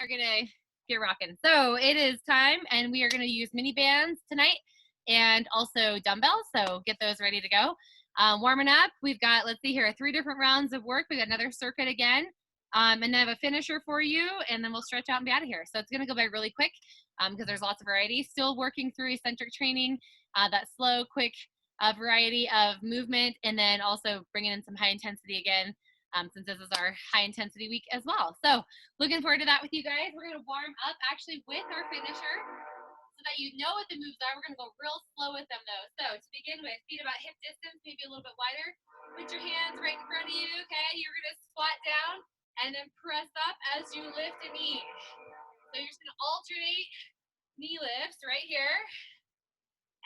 We're gonna get rocking. So it is time, and we are gonna use mini bands tonight and also dumbbells. So get those ready to go. Warming up, we've got, let's see here, 3 different rounds of work. We got another circuit again, and then I have a finisher for you, and then we'll stretch out and be out of here. So it's gonna go by really quick because there's lots of variety. Still working through eccentric training, that slow, quick variety of movement, and then also bringing in some high intensity again. Since this is our high intensity week as well. So looking forward to that with you guys. We're gonna warm up actually with our finisher so that you know what the moves are. We're gonna go real slow with them though. So to begin with, feet about hip distance, maybe a little bit wider. Put your hands right in front of you, okay? You're gonna squat down and then press up as you lift a knee. So you're just gonna alternate knee lifts right here.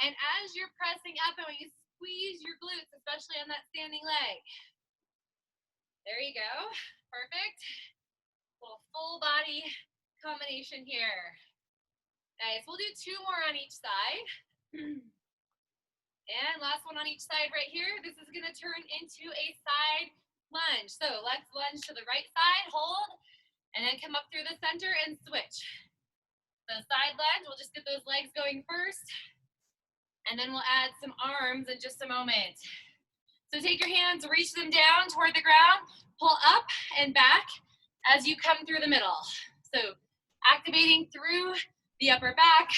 And as you're pressing up, I want you to squeeze your glutes, especially on that standing leg. There you go. Perfect. Little full body combination here. Nice. We'll do 2 more on each side. And last one on each side right here. This is going to turn into a side lunge. So let's lunge to the right side, hold, and then come up through the center and switch. So side lunge, we'll just get those legs going first. And then we'll add some arms in just a moment. So take your hands, reach them down toward the ground, pull up and back as you come through the middle. So activating through the upper back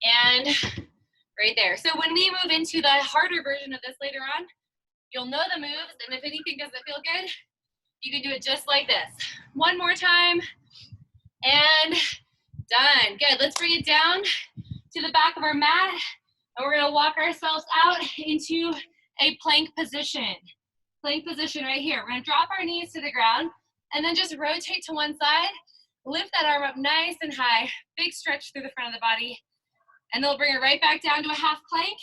and right there. So when we move into the harder version of this later on, you'll know the moves, and if anything doesn't feel good, you can do it just like this. One more time, and done. Good, let's bring it down to the back of our mat, and we're gonna walk ourselves out into a plank position. Plank position right here. We're gonna drop our knees to the ground and then just rotate to one side. Lift that arm up nice and high. Big stretch through the front of the body. And then we'll bring it right back down to a half plank.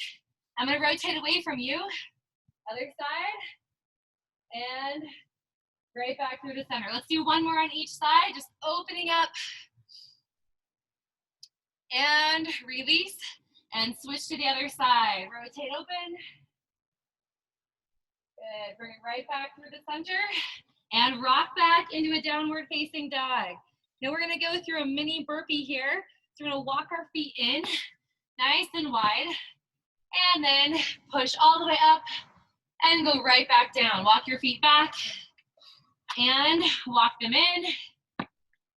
I'm gonna rotate away from you. Other side. And right back through the center. Let's do 1 more on each side. Just opening up. And release. And switch to the other side. Rotate open. Good. Bring it right back through the center and rock back into a downward facing dog. Now we're going to go through a mini burpee here. So we're going to walk our feet in nice and wide and then push all the way up and go right back down. Walk your feet back and walk them in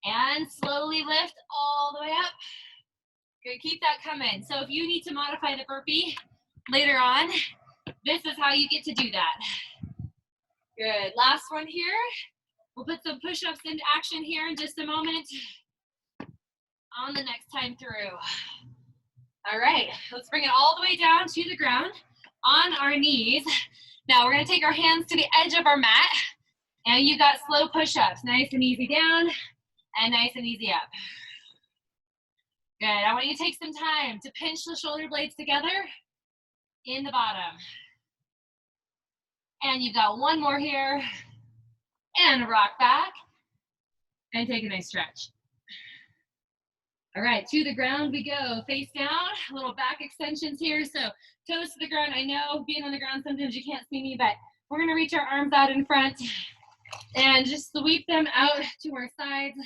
and slowly lift all the way up. Good. Keep that coming. So if you need to modify the burpee later on, this is how you get to do that. Good. Last one here. We'll put some push-ups into action here in just a moment on the next time through. All right. Let's bring it all the way down to the ground on our knees. Now we're going to take our hands to the edge of our mat, and you got slow push-ups. Nice and easy down and nice and easy up. Good. I want you to take some time to pinch the shoulder blades together in the bottom. And you've got 1 more here. And rock back. And take a nice stretch. All right, to the ground we go. Face down, little back extensions here. So toes to the ground. I know being on the ground, sometimes you can't see me, but we're gonna reach our arms out in front and just sweep them out to our sides,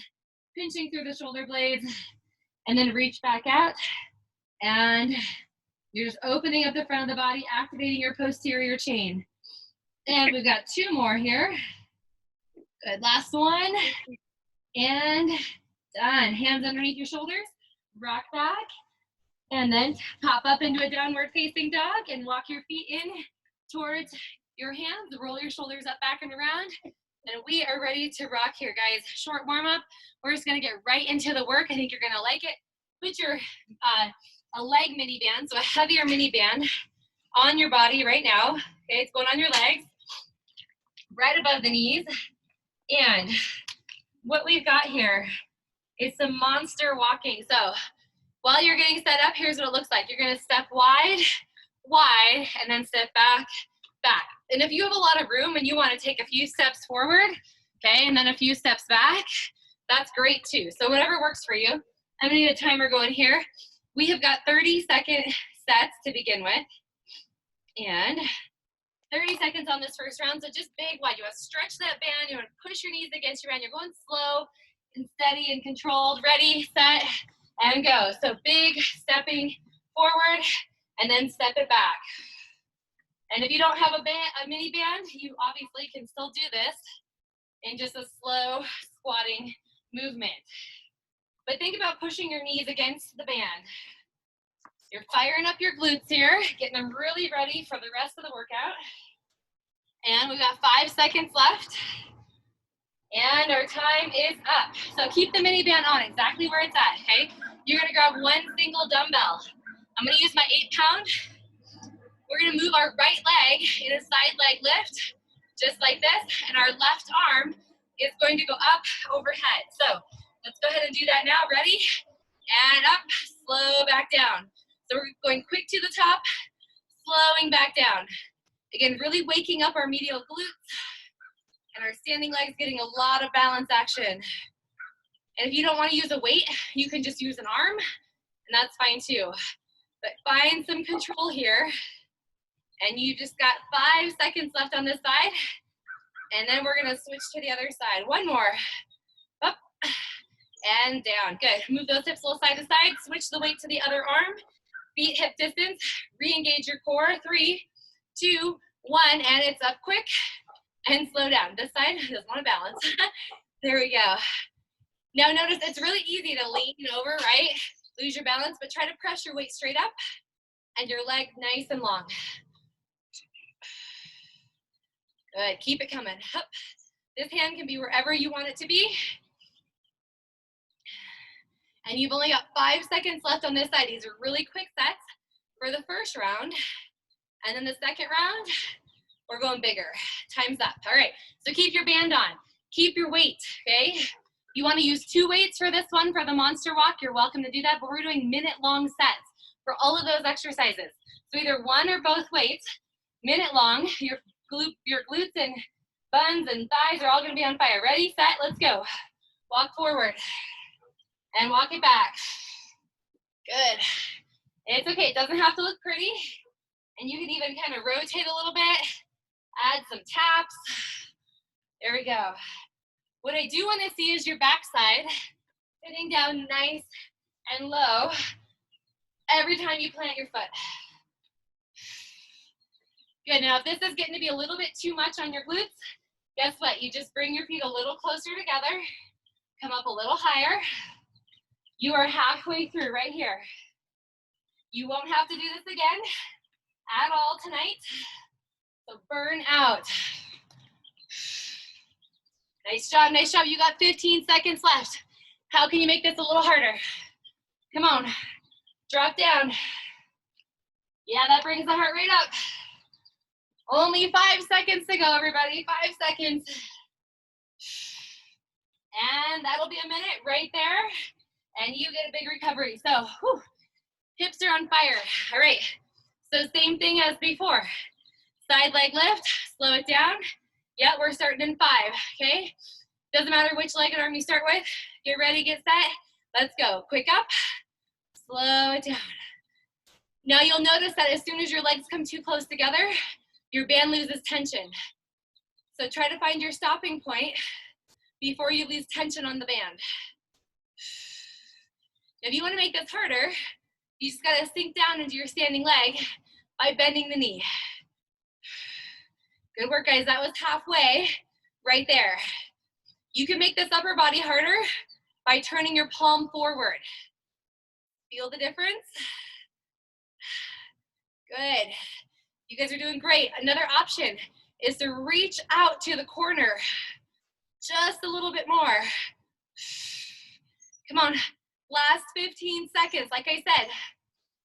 pinching through the shoulder blades, and then reach back out. And you're just opening up the front of the body, activating your posterior chain. And we've got 2 more here. Good, last one. And done. Hands underneath your shoulders, rock back, and then pop up into a downward facing dog and walk your feet in towards your hands. Roll your shoulders up, back, and around. And we are ready to rock here, guys. Short warm up. We're just gonna get right into the work. I think you're gonna like it. Put your a leg mini band, so a heavier mini band on your body right now. Okay, it's going on your legs, right above the knees. And what we've got here is some monster walking. So while you're getting set up, here's what it looks like. You're gonna step wide, wide, and then step back, back. And if you have a lot of room and you wanna take a few steps forward, okay, and then a few steps back, that's great too. So whatever works for you. I'm gonna need a timer going here. We have got 30-second sets to begin with. And 30 seconds on this first round, so just big wide. You want to stretch that band, you want to push your knees against your band. You're going slow and steady and controlled. Ready, set, and go. So big stepping forward and then step it back. And if you don't have a mini band, you obviously can still do this in just a slow squatting movement. But think about pushing your knees against the band. You're firing up your glutes here, getting them really ready for the rest of the workout. And we've got 5 seconds left. And our time is up. So keep the mini band on exactly where it's at, okay? You're gonna grab one single dumbbell. I'm gonna use my 8-pound. We're gonna move our right leg in a side leg lift, just like this, and our left arm is going to go up overhead. So let's go ahead and do that now. Ready? And up, slow back down. So we're going quick to the top, slowing back down. Again, really waking up our medial glutes and our standing legs getting a lot of balance action. And if you don't want to use a weight, you can just use an arm, and that's fine too. But find some control here. And you just got 5 seconds left on this side. And then we're gonna switch to the other side. One more. Up and down. Good. Move those hips a little side to side. Switch the weight to the other arm. Feet hip distance. Re-engage your core. 3, 2, 1. And it's up quick and slow down. This side doesn't want to balance. There we go. Now notice it's really easy to lean over, right? Lose your balance, but try to press your weight straight up and your leg nice and long. Good, keep it coming. Up. This hand can be wherever you want it to be. And you've only got 5 seconds left on this side. These are really quick sets for the first round. And then the second round, we're going bigger. Time's up. All right, so keep your band on. Keep your weight, okay? You want to use 2 weights for this one, for the monster walk, you're welcome to do that, but we're doing minute-long sets for all of those exercises. So either one or both weights, minute-long, your glutes and buns and thighs are all going to be on fire. Ready, set, let's go. Walk forward and walk it back. Good. It's okay, it doesn't have to look pretty, and you can even kind of rotate a little bit, add some taps. There we go. What I do want to see is your backside sitting down nice and low every time you plant your foot. Good, now if this is getting to be a little bit too much on your glutes, guess what? You just bring your feet a little closer together, come up a little higher. You are halfway through right here. You won't have to do this again at all tonight, so burn out. Nice job, nice job. You got 15 seconds left. How can you make this a little harder? Come on, drop down. Yeah, that brings the heart rate up. Only 5 seconds to go, everybody, 5 seconds. And that'll be a minute right there, and you get a big recovery. So, whew, hips are on fire. All right, so same thing as before. Side leg lift, slow it down. Yeah, we're starting in 5, okay? Doesn't matter which leg and arm you start with. Get ready, get set. Let's go. Quick up, slow it down. Now you'll notice that as soon as your legs come too close together, your band loses tension. So try to find your stopping point before you lose tension on the band. If you want to make this harder, you just got to sink down into your standing leg by bending the knee. Good work, guys. That was halfway right there. You can make this upper body harder by turning your palm forward. Feel the difference? Good. You guys are doing great. Another option is to reach out to the corner just a little bit more. Come on. Last 15 seconds. Like I said,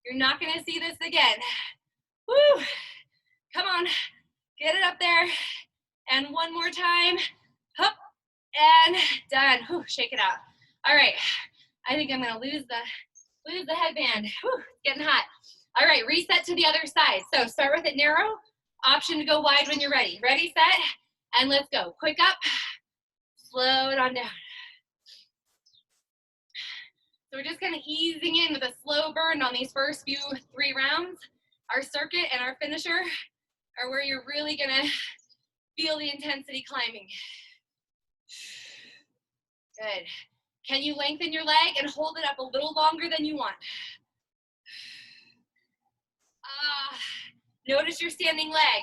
you're not going to see this again. Woo. Come on. Get it up there, and one more time, hop, and done. Whew, shake it out. All right, I think I'm gonna lose the headband. Whew, it's getting hot. All right, reset to the other side. So start with it narrow, option to go wide when you're ready. Ready, set, and let's go. Quick up, slow it on down. So we're just kind of easing in with a slow burn on these first 3 rounds. Our circuit and our finisher are where you're really gonna feel the intensity climbing. Good. Can you lengthen your leg and hold it up a little longer than you want? Notice your standing leg,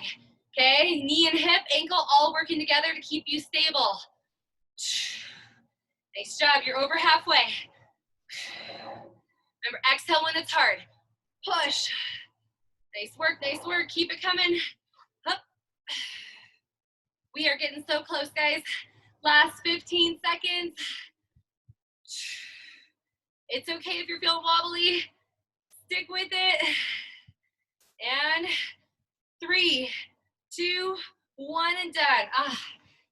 okay? Knee and hip, ankle, all working together to keep you stable. Nice job, you're over halfway. Remember, exhale when it's hard. Push. Nice work, keep it coming. Up. We are getting so close, guys. Last 15 seconds. It's okay if you're feeling wobbly. Stick with it. And 3, 2, 1, and done.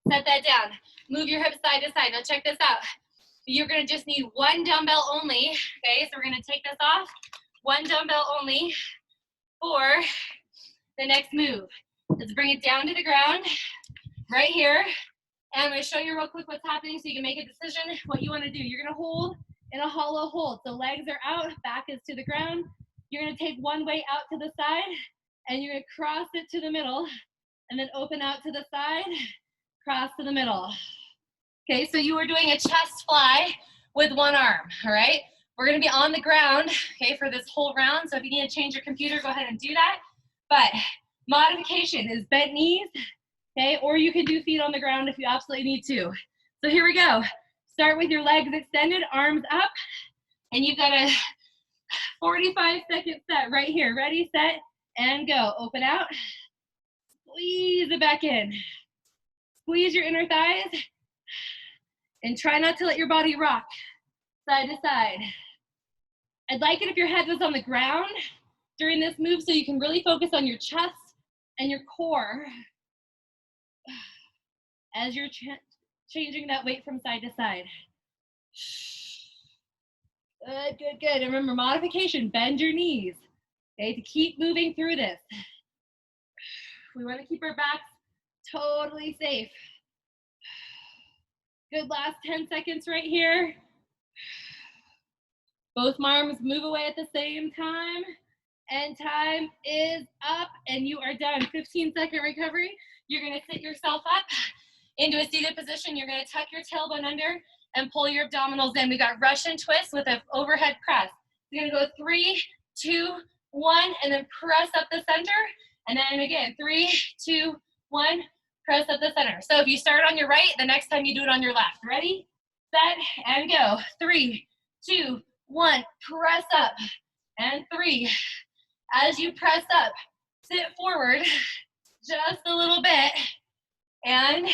Set that down. Move your hips side to side. Now check this out. You're gonna just need one dumbbell only. Okay, so we're gonna take this off. One dumbbell only for the next move. Let's bring it down to the ground, right here. And I'm gonna show you real quick what's happening so you can make a decision what you wanna do. You're gonna hold in a hollow hold. So legs are out, back is to the ground. You're gonna take one way out to the side, and you're gonna cross it to the middle, and then open out to the side, cross to the middle. Okay, so you are doing a chest fly with one arm, all right? We're gonna be on the ground, okay, for this whole round, so if you need to change your computer, go ahead and do that. But modification is bent knees, okay, or you can do feet on the ground if you absolutely need to. So here we go. Start with your legs extended, arms up, and you've got a 45-second set right here. Ready, set, and go. Open out, squeeze it back in. Squeeze your inner thighs, and try not to let your body rock side to side. I'd like it if your head was on the ground during this move so you can really focus on your chest and your core as you're changing that weight from side to side. Good, good, good. And remember, modification, bend your knees, okay, to keep moving through this. We want to keep our backs totally safe. Good, last 10 seconds right here. Both arms move away at the same time. And time is up, and you are done. 15-second recovery. You're gonna sit yourself up into a seated position. You're gonna tuck your tailbone under and pull your abdominals in. We got Russian twist with an overhead press. You're gonna go 3, 2, 1, and then press up the center. And then again, 3, 2, 1, press up the center. So if you start on your right, the next time you do it on your left. Ready, set, and go. 3, 2, 1, press up, and 3. As you press up, sit forward just a little bit, and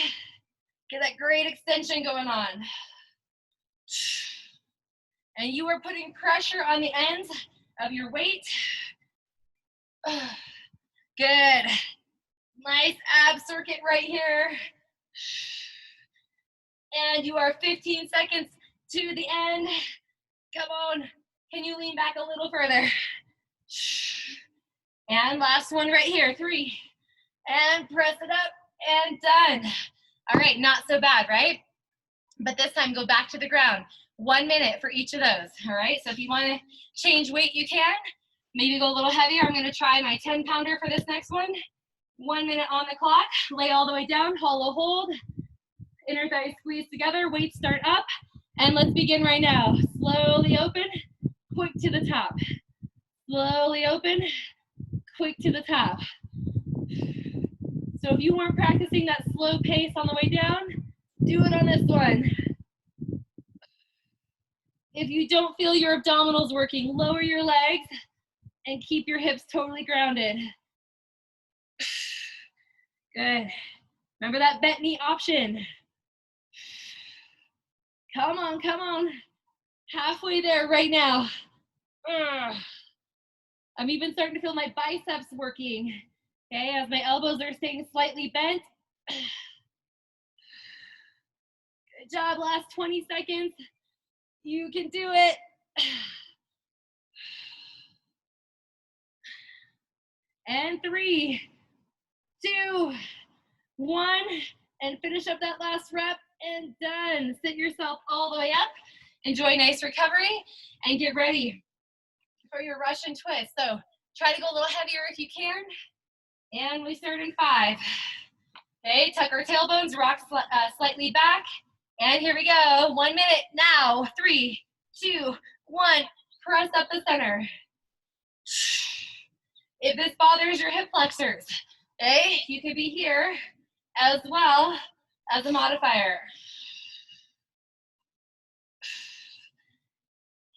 get that great extension going on. And you are putting pressure on the ends of your weight. Good. Nice ab circuit right here. And you are 15 seconds to the end. Come on. Can you lean back a little further? And last one right here. 3. And press it up and done. All right, not so bad, right? But this time go back to the ground. 1 minute for each of those, all right? So if you want to change weight, you can. Maybe go a little heavier. I'm going to try my 10-pounder for this next one. 1 minute on the clock. Lay all the way down, hollow hold. Inner thighs squeeze together, weights start up. And let's begin right now. Slowly open, quick to the top. Slowly open, quick to the top. So if you weren't practicing that slow pace on the way down, do it on this one. If you don't feel your abdominals working, lower your legs and keep your hips totally grounded. Good. Remember that bent knee option. Come on, come on. Halfway there right now. I'm even starting to feel my biceps working. Okay, as my elbows are staying slightly bent. Good job, last 20 seconds. You can do it. And 3, 2, 1, and finish up that last rep and done. Sit yourself all the way up. Enjoy nice recovery and get ready for your Russian twist. So try to go a little heavier if you can. And we start in 5. Okay, tuck our tailbones, rock slightly back. And here we go. 1 minute now. 3, 2, 1. Press up the center. If this bothers your hip flexors, okay, you could be here as well as a modifier.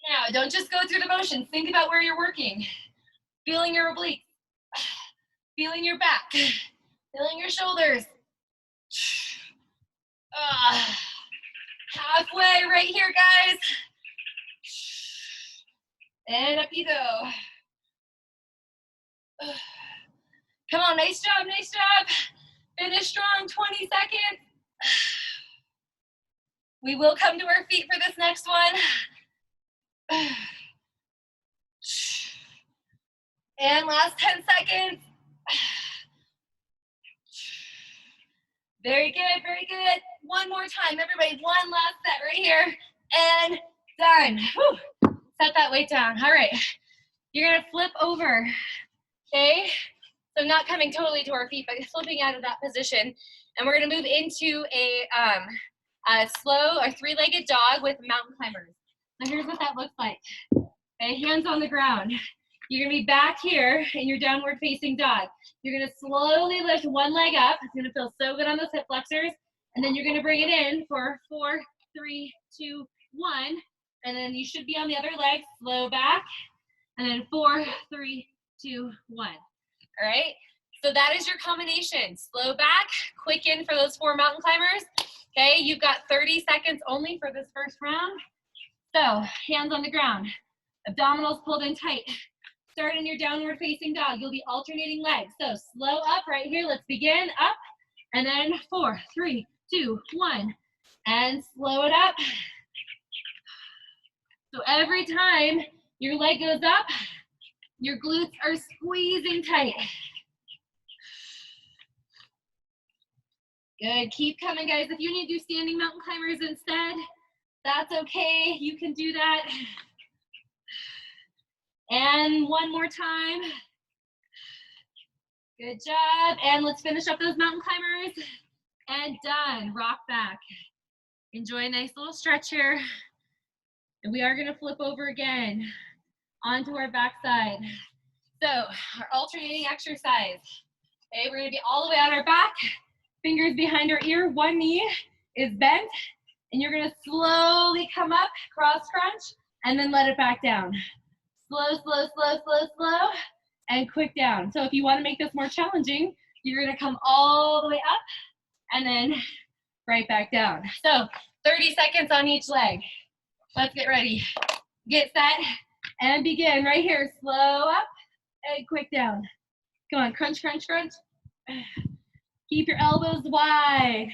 Now, don't just go through the motions. Think about where you're working. Feeling your obliques, feeling your back, feeling your shoulders. Halfway right here, guys. And up you go. Come on, nice job, nice job. Finish strong, 20 seconds. We will come to our feet for this next one. And last 10 seconds. Very good, very good. One more time, everybody. One last set right here. And done. Whew. Set that weight down. All right. You're going to flip over. Okay? So not coming totally to our feet, but flipping out of that position. And we're going to move into a slow or three-legged dog with mountain climbers. Now here's what that looks like. Okay, hands on the ground. You're going to be back here in your downward facing dog. You're going to slowly lift one leg up. It's going to feel so good on those hip flexors. And then you're going to bring it in for 4, 3, 2, 1. And then you should be on the other leg. Slow back. And then 4, 3, 2, 1. All right? So that is your combination. Slow back, quick in for those 4 mountain climbers. Okay, you've got 30 seconds only for this first round. So hands on the ground. Abdominals pulled in tight. Start in your downward facing dog. You'll be alternating legs. So slow up right here. Let's begin. Up. And then 4, 3, 2, 1. And slow it up. So every time your leg goes up, your glutes are squeezing tight. Good. Keep coming, guys. If you need to do standing mountain climbers instead, that's okay. You can do that. And one more time. Good job. And let's finish up those mountain climbers. And done. Rock back. Enjoy a nice little stretch here. And we are going to flip over again onto our backside. So our alternating exercise. Okay, we're going to be all the way on our back. Fingers behind our ear. One knee is bent. And you're going to slowly come up, cross crunch, and then let it back down. Slow, slow, slow, slow, slow, and quick down. So if you want to make this more challenging, you're going to come all the way up and then right back down. So 30 seconds on each leg. Let's get ready. Get set and begin right here. Slow up and quick down. Come on, crunch, crunch, crunch. Keep your elbows wide.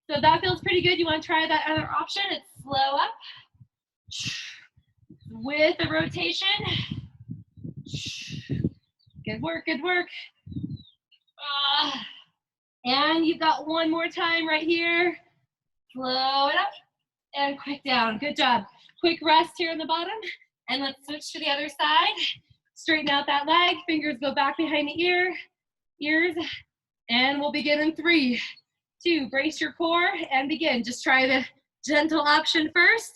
So if that feels pretty good, you want to try that other option. It's slow up with a rotation. Good work, good work. And you've got one more time right here. Slow it up and quick down. Good job. Quick rest here on the bottom. And let's switch to the other side. Straighten out that leg. Fingers go back behind the ears. And we'll begin in 3, 2. Brace your core and begin. Just try the gentle option first.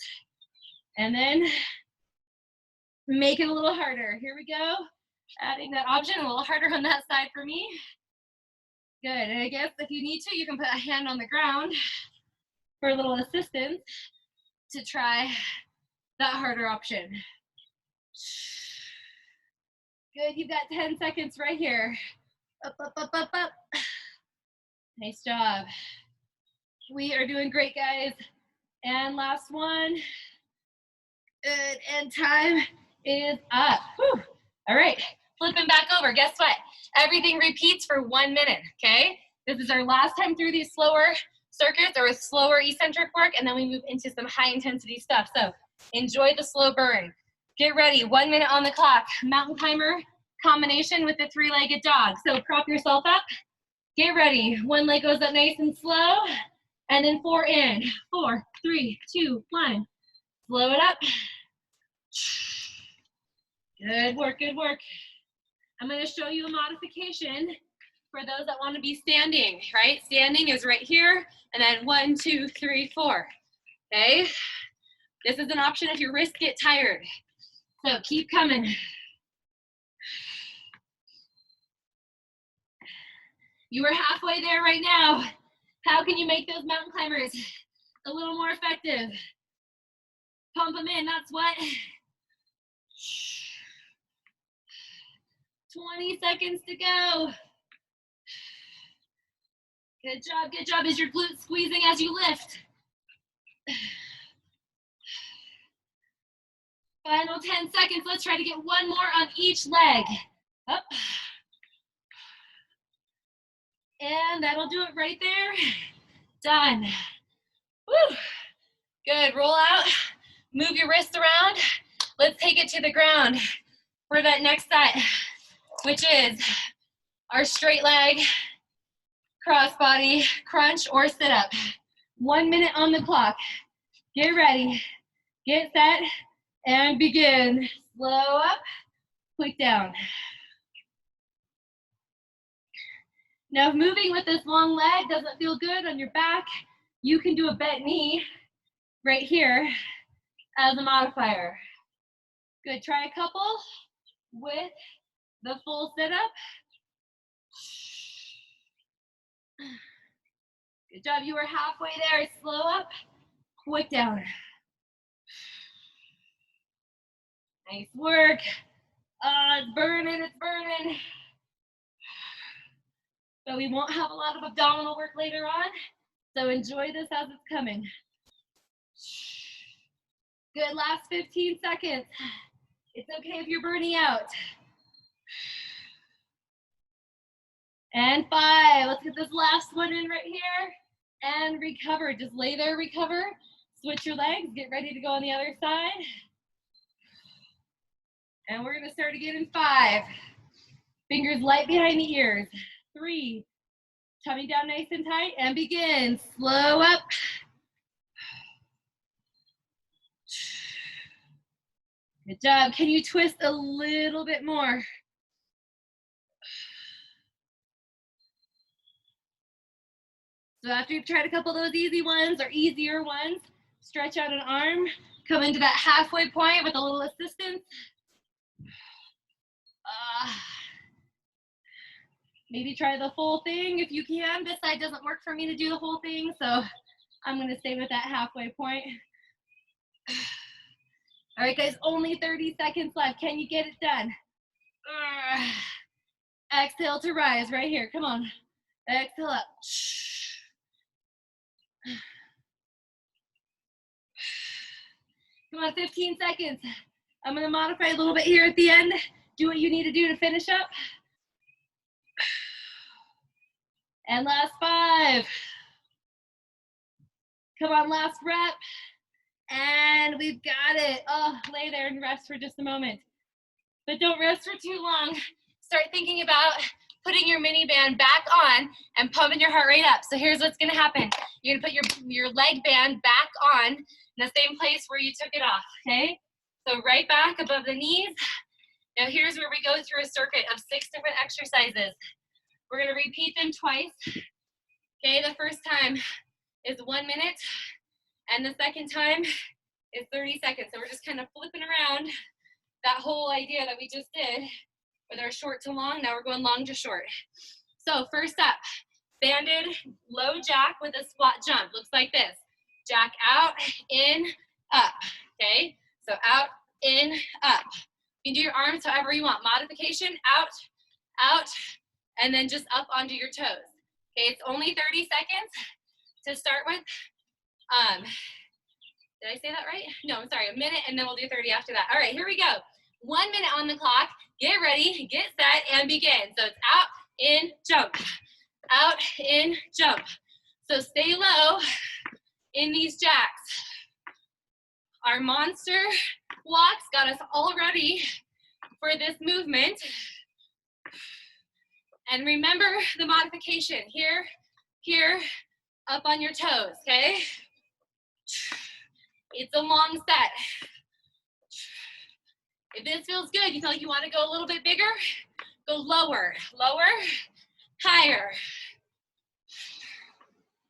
And then make it a little harder. Here we go. Adding that option a little harder on that side for me. Good. And I guess if you need to, you can put a hand on the ground for a little assistance to try that harder option. Good. You've got 10 seconds right here. Up, up, up, up, up. Nice job. We are doing great, guys. And last one. Good. And time is up. Whew. All right. Flipping back over. Guess what? Everything repeats for 1 minute, okay? This is our last time through these slower circuits or slower eccentric work, and then we move into some high intensity stuff. So enjoy the slow burn. Get ready. 1 minute on the clock. Mountain climber combination with the three-legged dog. So prop yourself up. Get ready. One leg goes up nice and slow. And then 4 in. 4, 3, 2, 1. Slow it up. Good work, good work. I'm going to show you a modification for those that want to be standing, right? Standing is right here, and then 1, 2, 3, 4, okay? This is an option if your wrists get tired. So keep coming. You are halfway there right now. How can you make those mountain climbers a little more effective? Pump them in, that's what. 20 seconds to go. Good job, good job. Is your glute squeezing as you lift? Final 10 seconds. Let's try to get one more on each leg. Up. And that'll do it right there. Done. Woo. Good, roll out. Move your wrists around. Let's take it to the ground for that next set, which is our straight leg, cross-body crunch or sit-up. 1 minute on the clock. Get ready, get set, and begin. Slow up, quick down. Now, if moving with this long leg doesn't feel good on your back, you can do a bent knee right here as a modifier. Good, try a couple with the full sit-up. Good job, you were halfway there. Slow up, quick down. Nice work. It's burning, it's burning. But we won't have a lot of abdominal work later on, so enjoy this as it's coming. Good, last 15 seconds. It's okay if you're burning out. And 5, let's get this last one in right here. And recover, just lay there, recover. Switch your legs, get ready to go on the other side. And we're gonna start again in 5. Fingers light behind the ears. 3, tummy down nice and tight, and begin. Slow up. Good job. Can you twist a little bit more? So after you've tried a couple of those easy ones or easier ones, stretch out an arm, come into that halfway point with a little assistance. Maybe try the full thing if you can. This side doesn't work for me to do the whole thing, so I'm gonna stay with that halfway point. All right, guys, only 30 seconds left. Can you get it done? Exhale to rise right here. Come on. Exhale up. Come on, 15 seconds. I'm gonna modify a little bit here at the end. Do what you need to do to finish up. And last 5. Come on, last rep. And we've got it. Oh, lay there and rest for just a moment. But don't rest for too long. Start thinking about putting your mini band back on and pumping your heart rate up. So here's what's gonna happen. You're gonna put your leg band back on in the same place where you took it off, okay? So right back above the knees. Now here's where we go through a circuit of 6 different exercises. We're gonna repeat them twice. Okay, the first time is 1 minute, and the second time is 30 seconds. So we're just kind of flipping around that whole idea that we just did with our short to long. Now we're going long to short. So first up, banded low jack with a squat jump. Looks like this. Jack out, in, up. Okay, so out, in, up. You can do your arms however you want. Modification, out, out, and then just up onto your toes. Okay, it's only 30 seconds to start with. Did I say that right? No, I'm sorry, a minute, and then we'll do 30 after that. All right, here we go. 1 minute on the clock. Get ready, get set, and begin. So it's out, in, jump. Out, in, jump. So stay low in these jacks. Our monster walks got us all ready for this movement. And remember the modification. Here, here, up on your toes, okay? It's a long set. If this feels good, you feel like you want to go a little bit bigger, go lower, lower, Higher.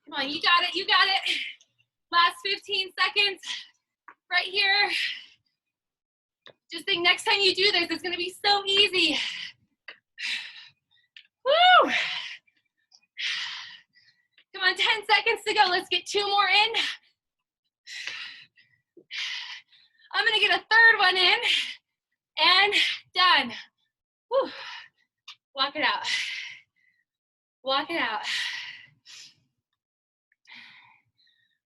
Come on, you got it, you got it. Last 15 seconds, right here. Just think next time you do this, it's gonna be so easy. Woo! Come on, 10 seconds to go. Let's get 2 more in. I'm gonna get a third one in, and done. Woo. Walk it out. Walk it out.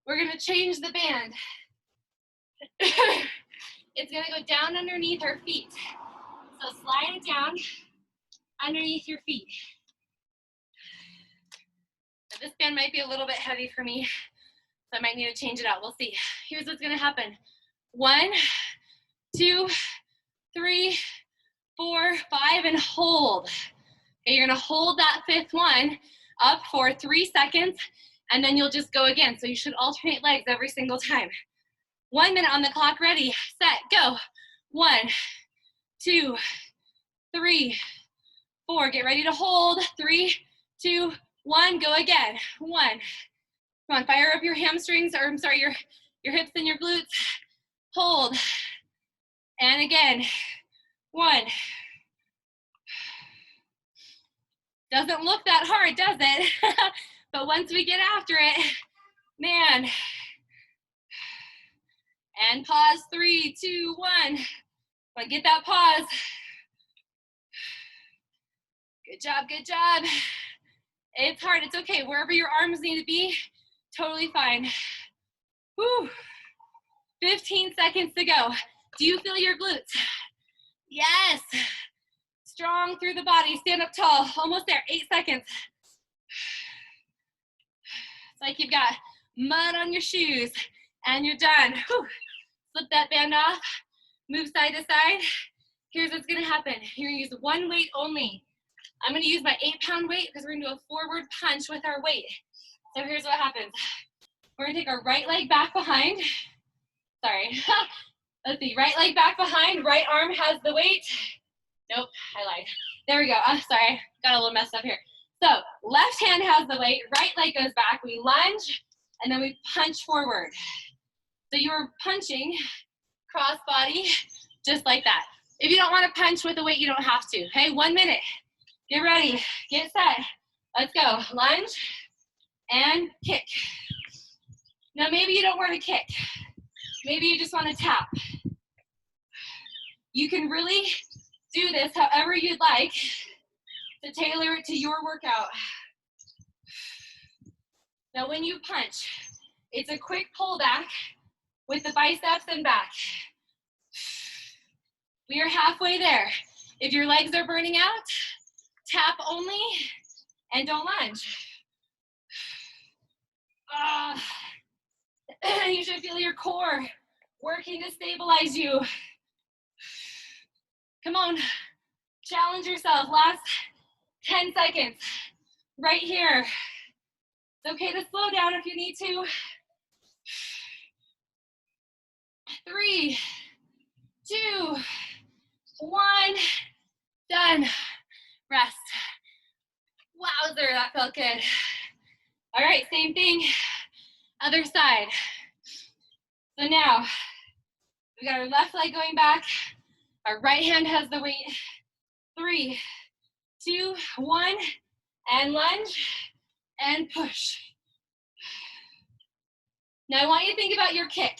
We're gonna change the band. It's gonna go down underneath our feet. So slide it down underneath your feet. Now this band might be a little bit heavy for me, so I might need to change it out. We'll see. Here's what's gonna happen. 1, 2, 3, 4, 5, and hold. Okay, you're gonna hold that 5th one up for 3 seconds, and then you'll just go again. So you should alternate legs every single time. 1 minute on the clock, ready, set, go. 1, 2, 3, 4, get ready to hold. 3, 2, 1, go again. 1, come on, fire up your hamstrings, or I'm sorry, your hips and your glutes. Hold, and again. 1. Doesn't look that hard, does it? But once we get after it, man. And pause, 3, 2, 1. But get that pause. Good job, good job. It's hard, it's okay. Wherever your arms need to be, totally fine. Whew. 15 seconds to go. Do you feel your glutes? Yes. Strong through the body, stand up tall, almost there, 8 seconds. It's like you've got mud on your shoes and you're done. Whew. Slip that band off, move side to side. Here's what's gonna happen. You're gonna use one weight only. I'm gonna use my 8-pound weight because we're gonna do a forward punch with our weight. So here's what happens. We're gonna take our right leg back behind. Sorry, let's see, right leg back behind, right arm has the weight. Nope, I lied. There we go. I'm sorry, got a little messed up here. So left hand has the weight, right leg goes back, we lunge, and then we punch forward. So you're punching cross body, just like that. If you don't want to punch with the weight, you don't have to. Hey, 1 minute. Get ready, get set. Let's go. Lunge and kick. Now maybe you don't want to kick. Maybe you just want to tap. You can really do this however you'd like to tailor it to your workout. Now when you punch, it's a quick pull back with the biceps and back. We are halfway there. If your legs are burning out, tap only and don't lunge. You should feel your core working to stabilize you. Come on, challenge yourself. Last 10 seconds, right here. It's okay to slow down if you need to. 3, 2, 1, done. Rest. Wowzer, that felt good. All right, same thing, other side. So now, we got our left leg going back, our right hand has the weight. 3, 2, 1, and lunge, and push. Now I want you to think about your kick.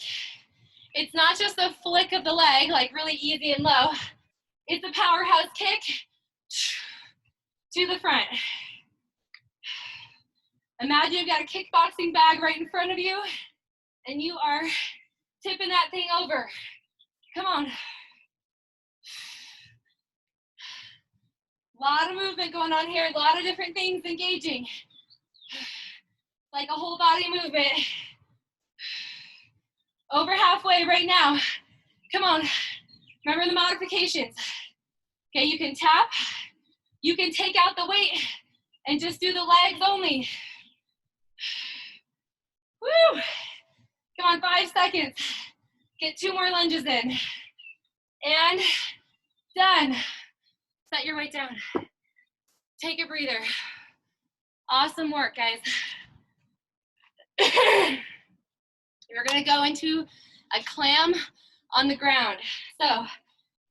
It's not just a flick of the leg, like really easy and low. It's a powerhouse kick to the front. Imagine you've got a kickboxing bag right in front of you, and you are tipping that thing over. Come on. A lot of movement going on here, a lot of different things engaging. Like a whole body movement. Over halfway right now. Come on. Remember the modifications. Okay, you can tap, you can take out the weight and just do the legs only. Woo! Come on, 5 seconds. Get 2 more lunges in. And done. Set your weight down. Take a breather. Awesome work, guys. You're gonna go into a clam on the ground. So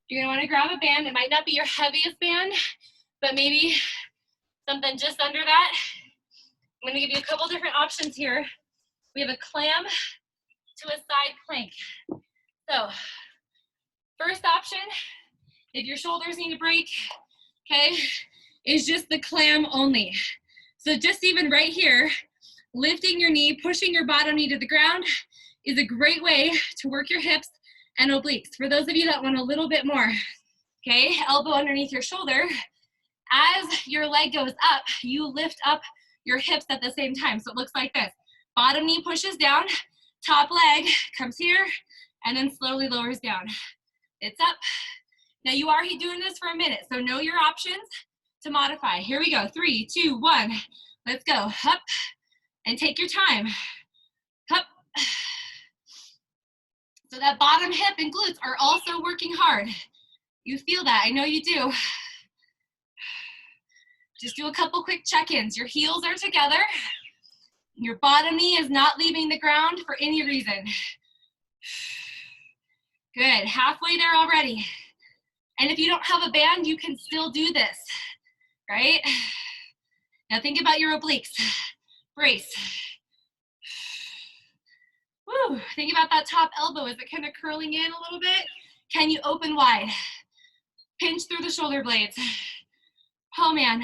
you're gonna wanna grab a band. It might not be your heaviest band, but maybe something just under that. I'm gonna give you a couple different options here. We have a clam to a side plank. So first option, if your shoulders need a break, okay, is just the clam only. So just even right here, lifting your knee, pushing your bottom knee to the ground is a great way to work your hips and obliques. For those of you that want a little bit more, okay, elbow underneath your shoulder. As your leg goes up, you lift up your hips at the same time. So it looks like this. Bottom knee pushes down, top leg comes here, and then slowly lowers down. It's up. Now you are doing this for a minute, so know your options to modify. Here we go. 3, 2, 1. Let's go. Up. And take your time. Up. So that bottom hip and glutes are also working hard. You feel that. I know you do. Just do a couple quick check-ins. Your heels are together. Your bottom knee is not leaving the ground for any reason. Good. Halfway there already. And if you don't have a band, you can still do this, right? Now think about your obliques. Brace. Woo. Think about that top elbow. Is it kind of curling in a little bit? Can you open wide? Pinch through the shoulder blades. Oh man,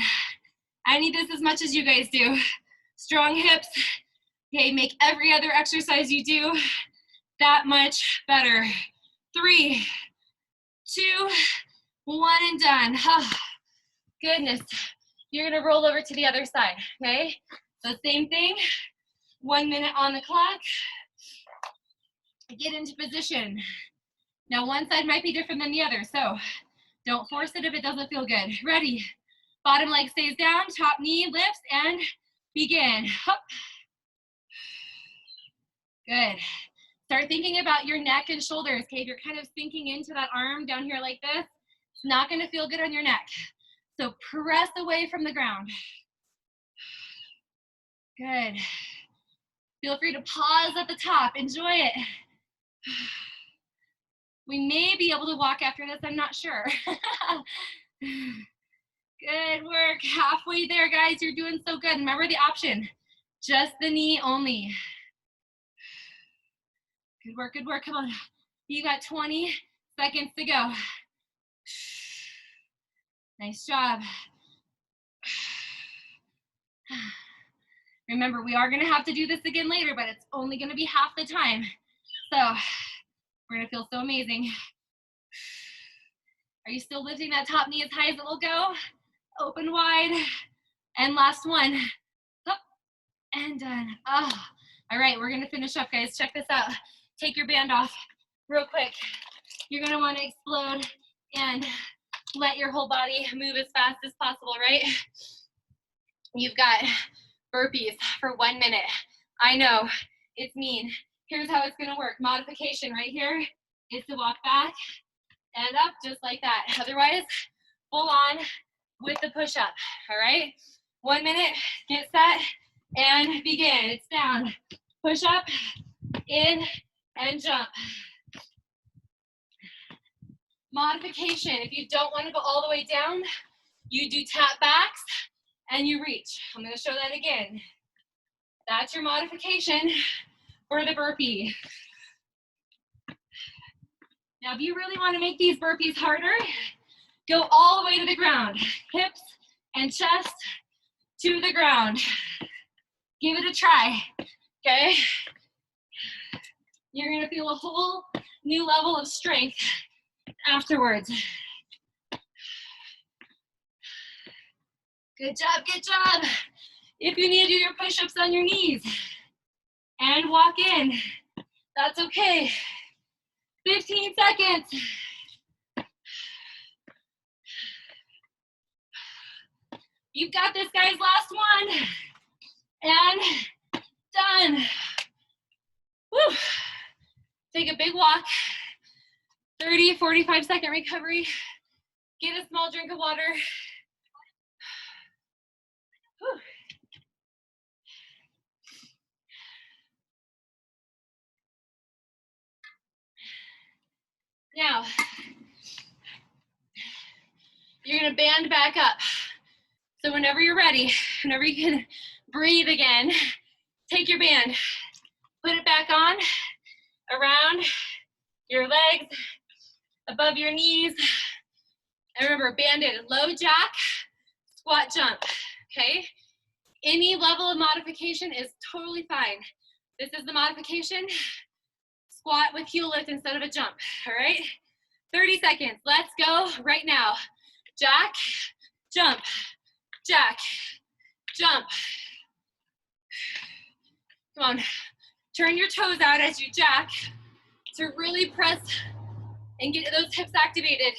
I need this as much as you guys do. Strong hips. Okay, make every other exercise you do that much better. 3, 2, 1, and done. Oh, goodness. You're gonna roll over to the other side, okay? So same thing, 1 minute on the clock. Get into position. Now one side might be different than the other, so don't force it if it doesn't feel good. Ready? Bottom leg stays down, top knee lifts, and begin. Hup. Good. Start thinking about your neck and shoulders, okay? If you're kind of sinking into that arm down here like this, it's not gonna feel good on your neck. So press away from the ground. Good. Feel free to pause at the top. Enjoy it. We may be able to walk after this, I'm not sure. Good work. Halfway there, guys. You're doing so good. Remember the option. Just the knee only. Good work, good work. Come on. You got 20 seconds to go. Nice job. Remember, we are going to have to do this again later, but it's only going to be half the time. So we're going to feel so amazing. Are you still lifting that top knee as high as it will go? Open wide. And last one. Up and done. Oh. All right, we're going to finish up, guys. Check this out. Take your band off real quick. You're going to want to explode and let your whole body move as fast as possible, right? You've got burpees for 1 minute. I know, it's mean. Here's how it's going to work. Modification right here is to walk back and up just like that. Otherwise, full on with the push-up, all right? 1 minute, get set, and begin. It's down. Push up, in, and jump. Modification, if you don't want to go all the way down, you do tap backs and you reach. I'm going to show that again. That's your modification for the burpee. Now, if you really want to make these burpees harder, go all the way to the ground. Hips and chest to the ground. Give it a try, okay? You're going to feel a whole new level of strength afterwards. Good job, good job. If you need to do your push-ups on your knees and walk in, that's okay. 15 seconds. You've got this, guys. Last one. And done. Woo. Take a big walk. 30, 45-second recovery. Get a small drink of water. Whew. gonna band back up. So whenever you're ready, whenever you can breathe again, take your band, put it back on, around your legs, above your knees. And remember, banded, low jack, squat jump, okay? Any level of modification is totally fine. This is the modification, squat with heel lift instead of a jump, all right? 30 seconds, let's go right now. Jack, jump, jack, jump. Come on, turn your toes out as you jack to really press and get those hips activated.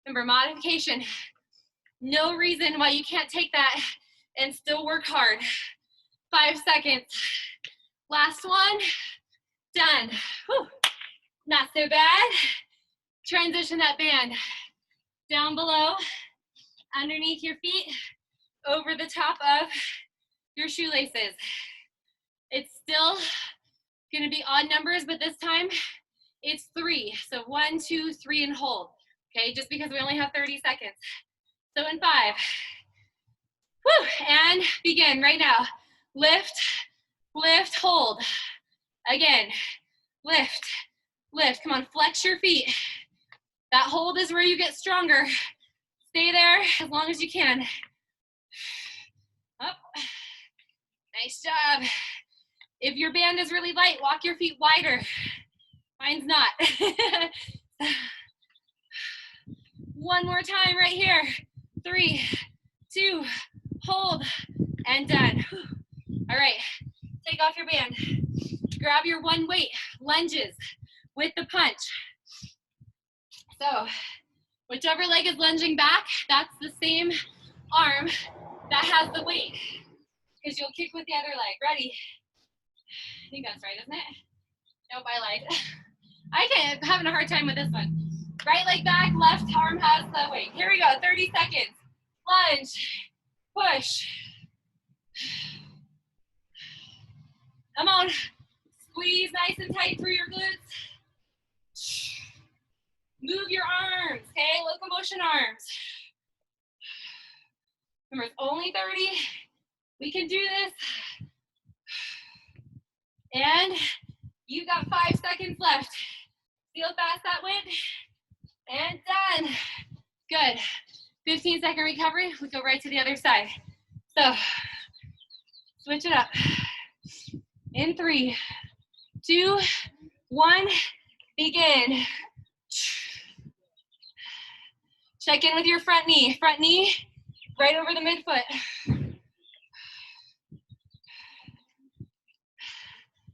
Remember, modification. No reason why you can't take that and still work hard. 5 seconds. Last one. Done. Whew. Not so bad. Transition that band down below, underneath your feet, over the top of your shoelaces. It's still gonna be odd numbers, but this time it's 3. So 1, 2, 3, and hold. Okay, just because we only have 30 seconds. So in 5, whew, and begin right now. Lift, lift, hold. Again, lift, lift. Come on, flex your feet. That hold is where you get stronger. Stay there as long as you can. Up. Nice job. If your band is really light, walk your feet wider. Mine's not. One more time right here. 3, 2, hold, and done. All right, take off your band. Grab your one weight, lunges with the punch. So, whichever leg is lunging back, that's the same arm that has the weight, because you'll kick with the other leg. Ready? I think that's right, isn't it? Nope, I lied. I'm having a hard time with this one. Right leg back, left arm has the weight. Here we go, 30 seconds. Lunge, push. Come on, squeeze nice and tight through your glutes. Move your arms, okay, locomotion arms. Remember, it's only 30. We can do this. And you've got 5 seconds left. See how fast that went? And done. Good. 15-second recovery. We go right to the other side. So, switch it up. In 3, 2, 1, begin. Check in with your front knee. Front knee right over the midfoot.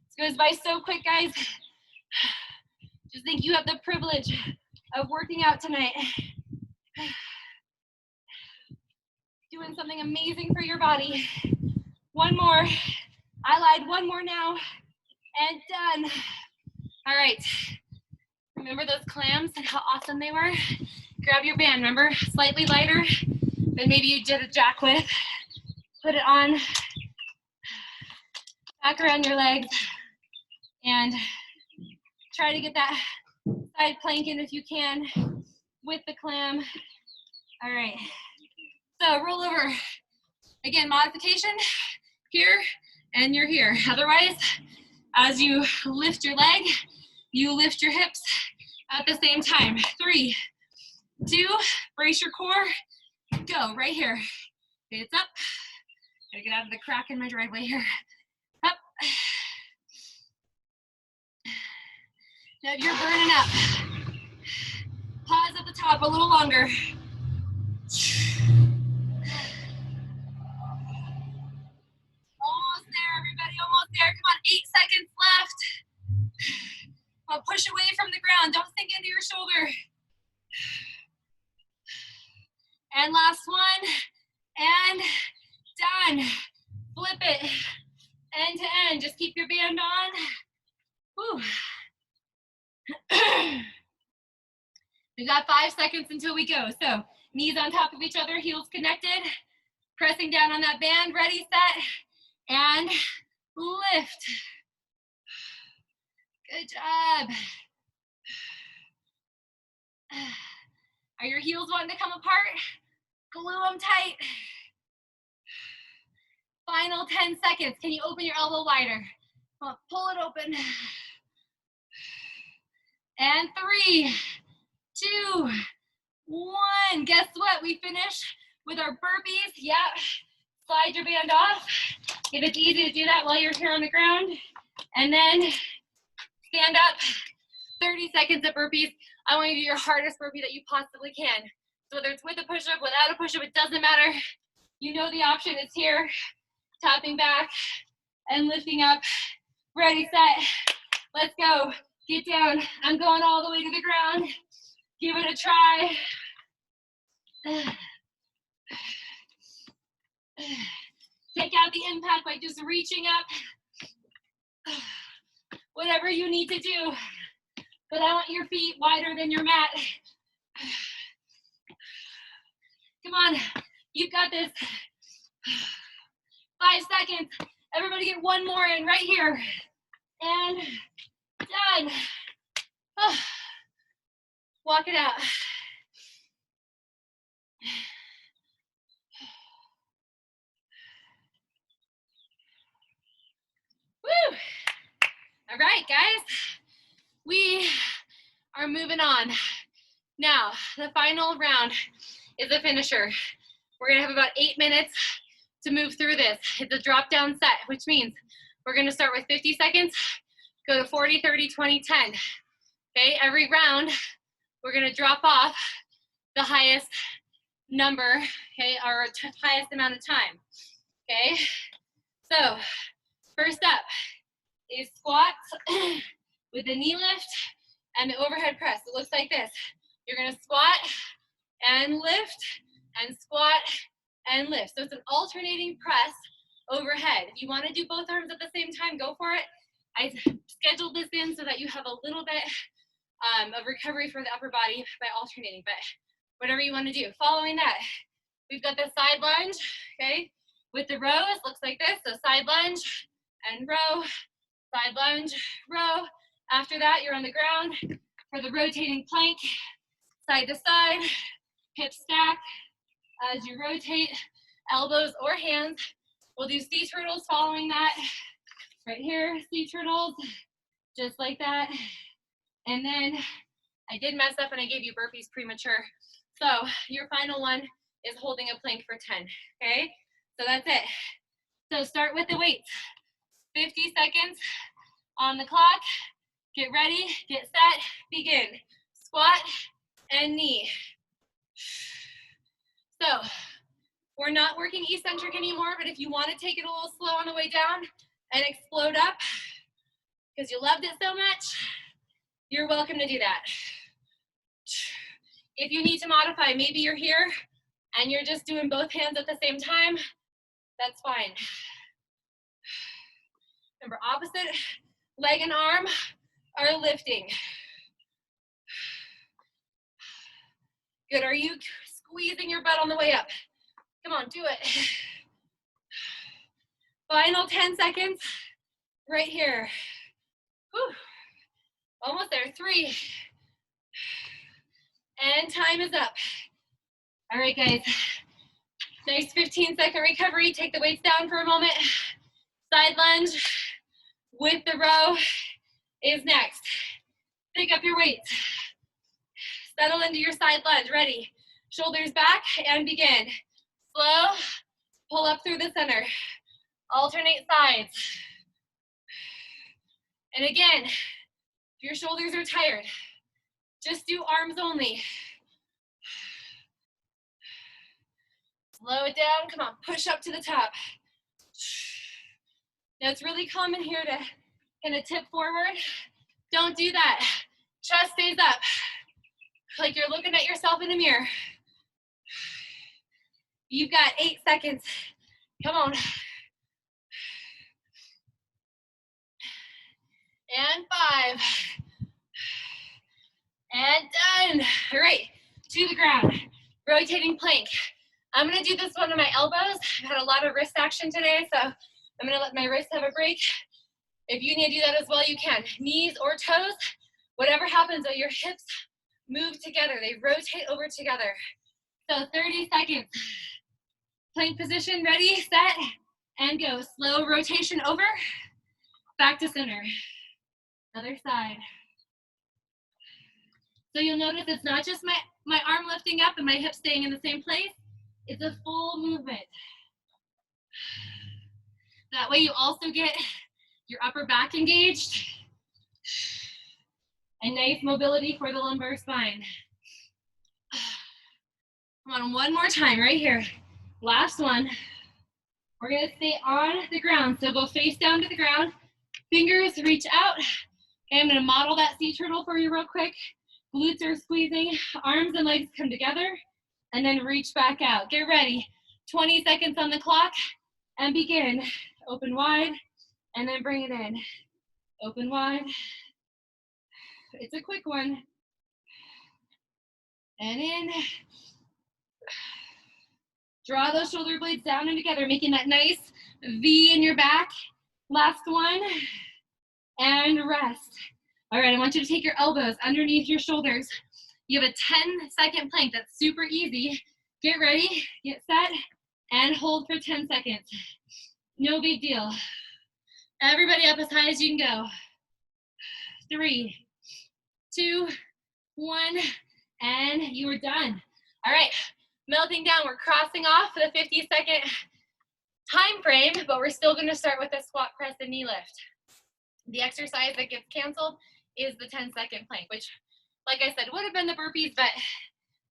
This goes by so quick, guys. Just think you have the privilege of working out tonight. Doing something amazing for your body. One more. I lied, one more now. And done. All right. Remember those clams and how awesome they were? Grab your band, remember? Slightly lighter than maybe you did a jack with. Put it on. Back around your legs. And try to get that side plank in if you can with the clam. All right. So roll over. Again, modification here and you're here. Otherwise, as you lift your leg, you lift your hips at the same time. 3, 2, brace your core. Go right here. Okay, it's up. Gotta get out of the crack in my driveway here. Up. Now if you're burning up, pause at the top a little longer. Almost there, everybody, almost there. Come on, 8 seconds left. Well, push away from the ground. Don't sink into your shoulder. And last one. And done. Flip it end to end. Just keep your band on. Whew. We got 5 seconds until we go. So knees on top of each other, heels connected. Pressing down on that band. Ready, set, and lift. Good job. Are your heels wanting to come apart? Glue them tight. Final 10 seconds. Can you open your elbow wider? Come on, pull it open. And 3, 2, 1. Guess what? We finish with our burpees. Yep. Slide your band off. If it's easy to do that while you're here on the ground. And then stand up. 30 seconds of burpees. I want you to do your hardest burpee that you possibly can. So whether it's with a push-up, without a push-up, it doesn't matter. You know the option is here. Tapping back and lifting up. Ready, set. Let's go. Get down. I'm going all the way to the ground. Give it a try. Take out the impact by just reaching up. Whatever you need to do. But I want your feet wider than your mat. Come on. You've got this. 5 seconds. Everybody get one more in right here. And done. Walk it out. Woo! All right, guys. We are moving on. Now, the final round is a finisher. We're gonna have about 8 minutes to move through this. It's a drop down set, which means we're gonna start with 50 seconds, go to 40, 30, 20, 10. Okay, every round, we're gonna drop off the highest number, okay, or highest amount of time, okay? So, first up is squats with the knee lift and the overhead press. It looks like this. You're gonna squat and lift and squat and lift. So it's an alternating press overhead. If you wanna do both arms at the same time, go for it. I scheduled this in so that you have a little bit of recovery for the upper body by alternating, but whatever you wanna do. Following that, we've got the side lunge, okay? With the rows, looks like this. So side lunge and row, side lunge, row. After that, you're on the ground for the rotating plank, side to side, hip stack. As you rotate, elbows or hands. We'll do sea turtles following that. Right here, sea turtles, just like that. And then I did mess up and I gave you burpees premature. So your final one is holding a plank for 10, okay? So that's it. So start with the weights. 50 seconds on the clock. Get ready, get set, begin. Squat and knee. So we're not working eccentric anymore, but if you want to take it a little slow on the way down and explode up because you loved it so much, you're welcome to do that. If you need to modify, maybe you're here and you're just doing both hands at the same time, that's fine. Remember, opposite leg and arm are lifting. Good, are you squeezing your butt on the way up? Come on, do it. Final 10 seconds, right here. Whew. Almost there, 3. And time is up. All right, guys. Nice 15-second recovery. Take the weights down for a moment. Side lunge with the row is next. Pick up your weights. Settle into your side lunge. Ready? Shoulders back and begin. Slow, pull up through the center. Alternate sides. And again, if your shoulders are tired, just do arms only. Slow it down, come on, push up to the top. Now it's really common here to kind of tip forward. Don't do that. Chest stays up, like you're looking at yourself in the mirror. You've got 8 seconds. Come on. And 5. And done. All right, to the ground. Rotating plank. I'm gonna do this one on my elbows. I've had a lot of wrist action today, so I'm gonna let my wrist have a break. If you need to do that as well, you can. Knees or toes, whatever happens, are your hips move together. They rotate over together. So 30 seconds. Plank position, ready, set, and go. Slow rotation over, back to center. Other side. So you'll notice it's not just my arm lifting up and my hip staying in the same place. It's a full movement. That way you also get your upper back engaged and nice mobility for the lumbar spine. Come on, one more time right here. Last one. We're gonna stay on the ground. So go face down to the ground. Fingers reach out. Okay, I'm gonna model that sea turtle for you real quick. Glutes are squeezing, arms and legs come together, and then reach back out. Get ready. 20 seconds on the clock, and begin. Open wide, and then bring it in. Open wide. It's a quick one. And in. Draw those shoulder blades down and together, making that nice V in your back. Last one. And rest. All right, I want you to take your elbows underneath your shoulders. You have a 10-second plank. That's super easy. Get ready, get set, and hold for 10 seconds. No big deal. Everybody up as high as you can go. 3, 2, 1, and you are done. All right, melting down. We're crossing off the 50-second time frame, but we're still gonna start with a squat, press, and knee lift. The exercise that gets canceled is the 10-second plank, which, like I said, would have been the burpees, but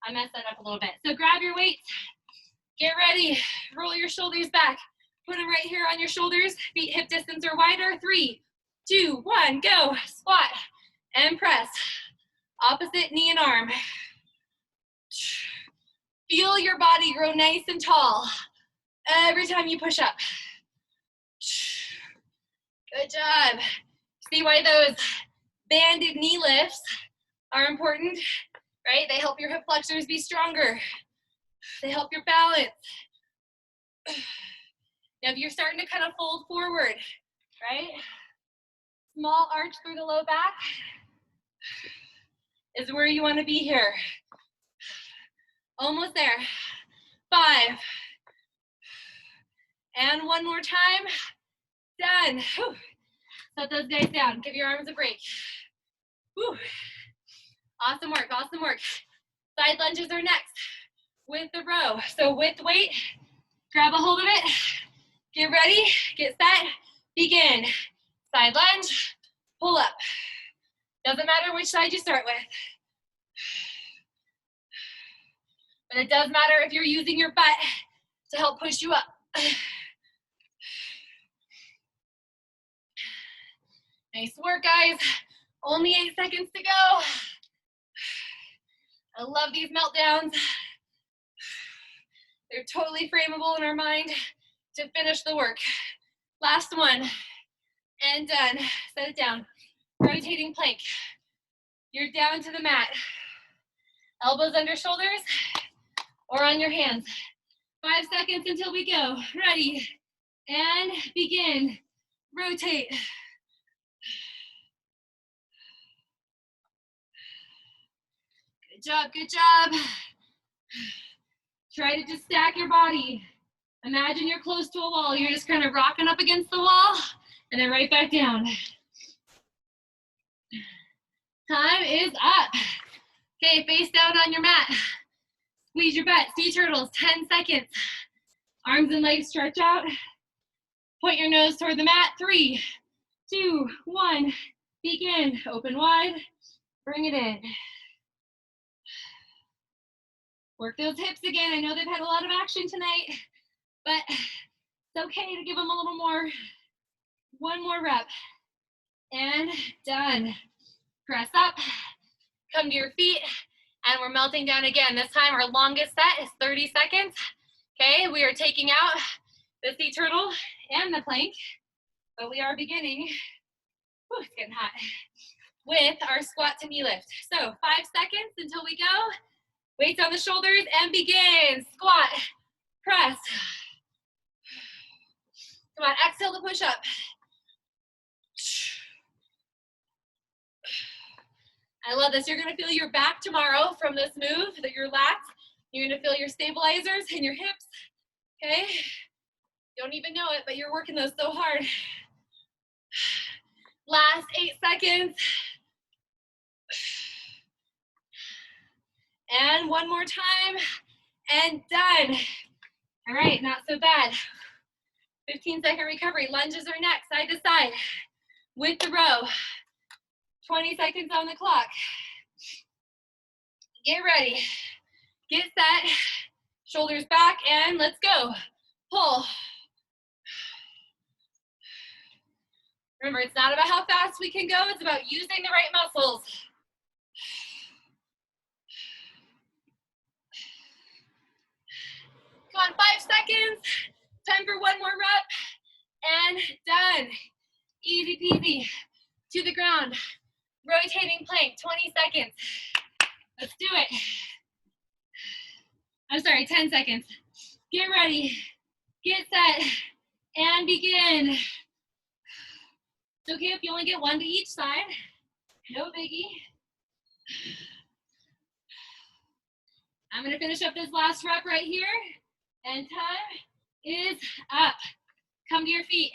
I messed that up a little bit. So grab your weights, get ready, roll your shoulders back, put them right here on your shoulders, feet hip distance or wider. 3, 2, 1, go. Squat and press. Opposite knee and arm. Feel your body grow nice and tall every time you push up. Good job. See why those banded knee lifts are important, right? They help your hip flexors be stronger. They help your balance. Now, if you're starting to kind of fold forward, right? Small arch through the low back is where you want to be here. Almost there. 5. And one more time. Done. Whew. Set those guys down. Give your arms a break. Whew. Awesome work, awesome work. Side lunges are next with the row. So with weight, grab a hold of it. Get ready, get set, begin. Side lunge, pull up. Doesn't matter which side you start with. But it does matter if you're using your butt to help push you up. Nice work, guys. Only 8 seconds to go. I love these meltdowns. They're totally frameable in our mind to finish the work. Last one, and done. Set it down. Rotating plank. You're down to the mat. Elbows under shoulders or on your hands. 5 seconds until we go. Ready, and begin. Rotate. Good job, good job. Try to just stack your body. Imagine you're close to a wall. You're just kind of rocking up against the wall and then right back down. Time is up. Okay, face down on your mat. Squeeze your butt. Sea turtles, 10 seconds. Arms and legs stretch out. Point your nose toward the mat. 3, 2, 1. Begin. Open wide. Bring it in. Work those hips again. I know they've had a lot of action tonight, but it's okay to give them a little more. One more rep. And done. Press up. Come to your feet. And we're melting down again. This time our longest set is 30 seconds. Okay, we are taking out the sea turtle and the plank, but we are beginning, whew, it's getting hot, with our squat to knee lift. So 5 seconds until we go. Weights on the shoulders and begin. Squat, press. Come on, exhale to push up. I love this. You're gonna feel your back tomorrow from this move, that your lats. You're gonna feel your stabilizers in your hips, okay? You don't even know it, but you're working those so hard. Last 8 seconds. And one more time, and done. All right, not so bad. 15-second recovery. Lunges are next, side to side, with the row. 20 seconds on the clock. Get ready. Get set. Shoulders back, and let's go. Pull. Remember, it's not about how fast we can go, it's about using the right muscles. Come on, 5 seconds. Time for one more rep, and done. Easy peasy. To the ground. Rotating plank, 20 seconds. Let's do it. I'm sorry, 10 seconds. Get ready, get set, and begin. It's okay if you only get one to each side. No biggie. I'm gonna finish up this last rep right here, and time is up. Come to your feet.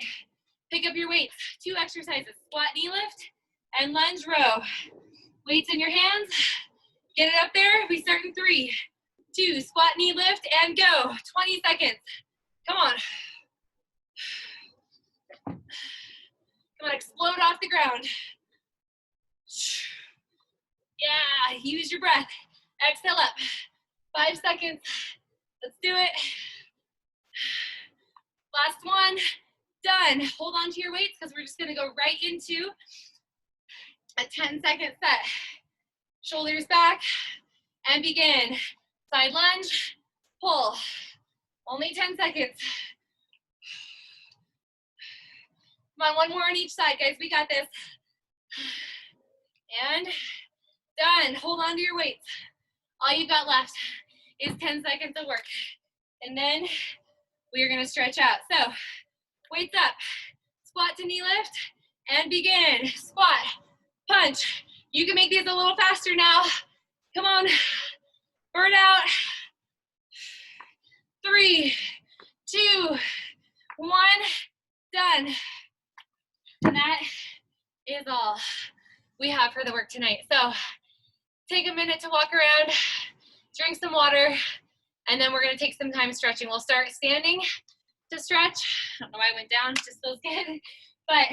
Pick up your weights. 2 exercises, squat knee lift and lunge row. Weights in your hands. Get it up there. We start in 3, 2, squat knee lift and go. 20 seconds. Come on. Come on, explode off the ground. Yeah, use your breath. Exhale up. 5 seconds. Let's do it. Last one. Done. Hold on to your weights because we're just going to go right into a 10-second set. Shoulders back and begin. Side lunge, pull. Only 10 seconds. Come on, one more on each side, guys. We got this. And done. Hold on to your weights. All you've got left is 10 seconds of work. And then we are going to stretch out. So, weights up. Squat to knee lift and begin. Squat, punch. You can make these a little faster now. Come on. Burn out. 3, 2, 1. Done. And that is all we have for the work tonight. So take a minute to walk around, drink some water, and then we're going to take some time stretching. We'll start standing to stretch. I don't know why I went down, it just feels good. But